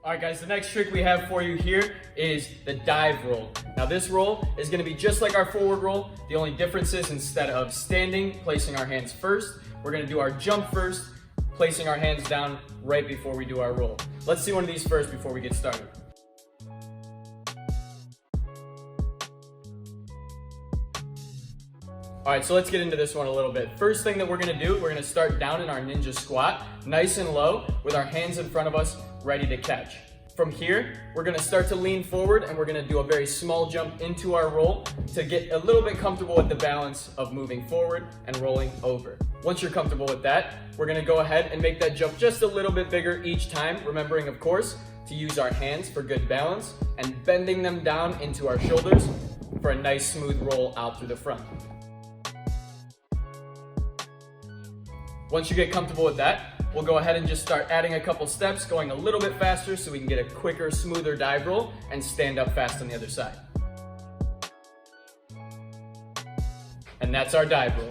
All right, guys, the next trick we have for you here is the dive roll. Now this roll is gonna be just like our forward roll. The only difference is instead of standing, placing our hands first, we're gonna do our jump first, placing our hands down right before we do our roll. Let's see one of these first before we get started. All right, so let's get into this one a little bit. First thing that we're gonna do, we're gonna start down in our ninja squat, nice and low, with our hands in front of us, ready to catch. From here, we're gonna start to lean forward and we're gonna do a very small jump into our roll to get a little bit comfortable with the balance of moving forward and rolling over. Once you're comfortable with that, we're gonna go ahead and make that jump just a little bit bigger each time, remembering, of course, to use our hands for good balance and bending them down into our shoulders for a nice smooth roll out through the front. Once you get comfortable with that, we'll go ahead and just start adding a couple steps, going a little bit faster so we can get a quicker, smoother dive roll and stand up fast on the other side. And that's our dive roll.